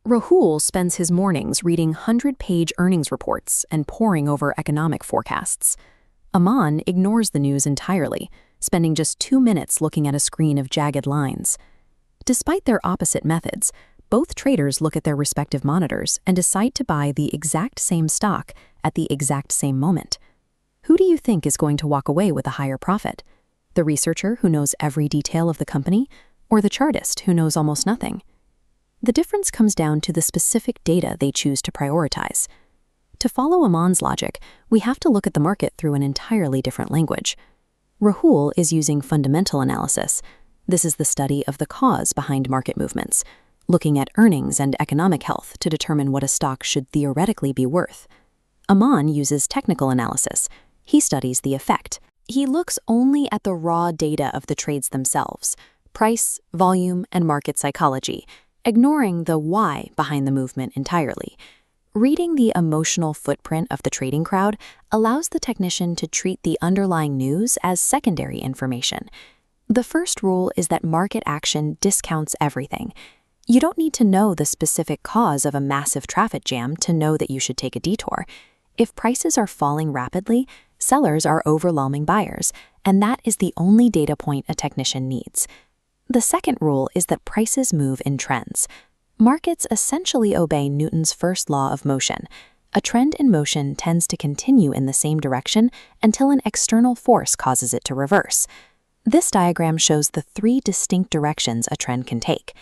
Rahul spends his mornings reading 100-page earnings reports and poring over economic forecasts. Aman ignores the news entirely, spending just 2 minutes looking at a screen of jagged lines. Despite their opposite methods, both traders look at their respective monitors and decide to buy the exact same stock at the exact same moment. Who do you think is going to walk away with a higher profit? The researcher who knows every detail of the company, or the chartist who knows almost nothing? The difference comes down to the specific data they choose to prioritize. To follow Aman's logic, we have to look at the market through an entirely different language. Rahul is using fundamental analysis. This is the study of the cause behind market movements, looking at earnings and economic health to determine what a stock should theoretically be worth. Aman uses technical analysis. He studies the effect. He looks only at the raw data of the trades themselves, price, volume, and market psychology, ignoring the why behind the movement entirely. Reading the emotional footprint of the trading crowd allows the technician to treat the underlying news as secondary information. The first rule is that market action discounts everything. You don't need to know the specific cause of a massive traffic jam to know that you should take a detour. If prices are falling rapidly, sellers are overwhelming buyers, and that is the only data point a technician needs. The second rule is that prices move in trends. Markets essentially obey Newton's first law of motion. A trend in motion tends to continue in the same direction until an external force causes it to reverse. This diagram shows the 3 distinct directions a trend can take.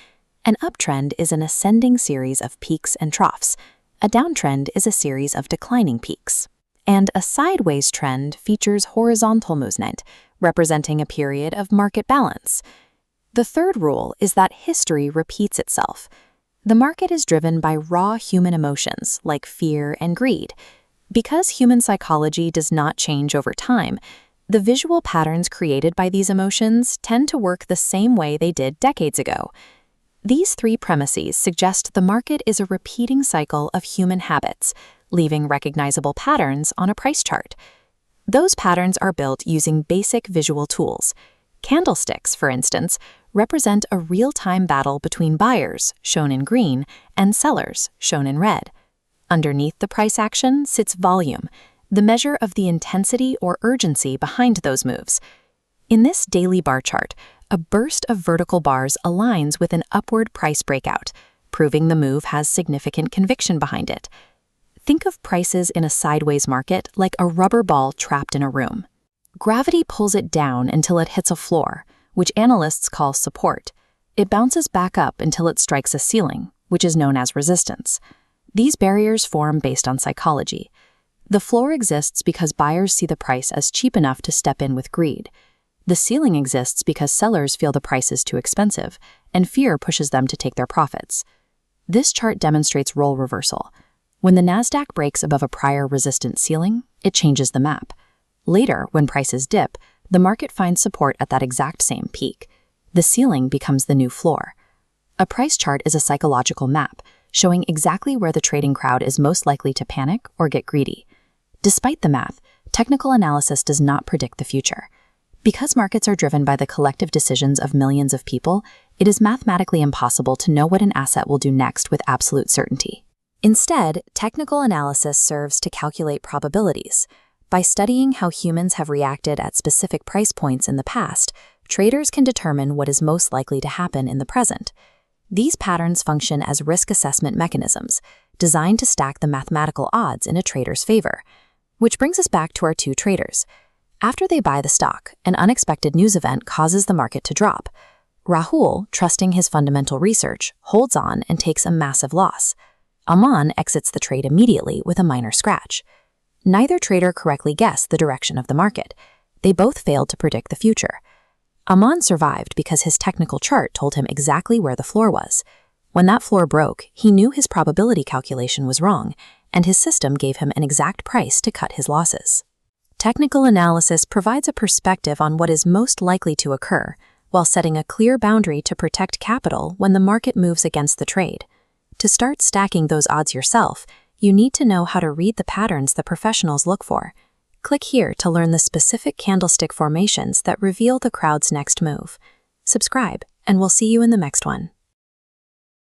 An uptrend is an ascending series of peaks and troughs. A downtrend is a series of declining peaks. And a sideways trend features horizontal movement, representing a period of market balance. The third rule is that history repeats itself. The market is driven by raw human emotions like fear and greed. Because human psychology does not change over time, the visual patterns created by these emotions tend to work the same way they did decades ago. These 3 premises suggest the market is a repeating cycle of human habits, leaving recognizable patterns on a price chart. Those patterns are built using basic visual tools. Candlesticks, for instance, represent a real-time battle between buyers, shown in green, and sellers, shown in red. Underneath the price action sits volume, the measure of the intensity or urgency behind those moves. In this daily bar chart, a burst of vertical bars aligns with an upward price breakout, proving the move has significant conviction behind it. Think of prices in a sideways market like a rubber ball trapped in a room. Gravity pulls it down until it hits a floor, which analysts call support. It bounces back up until it strikes a ceiling, which is known as resistance. These barriers form based on psychology. The floor exists because buyers see the price as cheap enough to step in with greed. The ceiling exists because sellers feel the price is too expensive, and fear pushes them to take their profits. This chart demonstrates role reversal. When the Nasdaq breaks above a prior resistance ceiling, it changes the map. Later, when prices dip, the market finds support at that exact same peak. The ceiling becomes the new floor. A price chart is a psychological map, showing exactly where the trading crowd is most likely to panic or get greedy. Despite the math, technical analysis does not predict the future. Because markets are driven by the collective decisions of millions of people, it is mathematically impossible to know what an asset will do next with absolute certainty. Instead, technical analysis serves to calculate probabilities. By studying how humans have reacted at specific price points in the past, traders can determine what is most likely to happen in the present. These patterns function as risk assessment mechanisms, designed to stack the mathematical odds in a trader's favor. Which brings us back to our 2 traders. After they buy the stock, an unexpected news event causes the market to drop. Rahul, trusting his fundamental research, holds on and takes a massive loss. Aman exits the trade immediately with a minor scratch. Neither trader correctly guessed the direction of the market. They both failed to predict the future. Aman survived because his technical chart told him exactly where the floor was. When that floor broke, he knew his probability calculation was wrong, and his system gave him an exact price to cut his losses. Technical analysis provides a perspective on what is most likely to occur, while setting a clear boundary to protect capital when the market moves against the trade. To start stacking those odds yourself, you need to know how to read the patterns the professionals look for. Click here to learn the specific candlestick formations that reveal the crowd's next move. Subscribe, and we'll see you in the next one.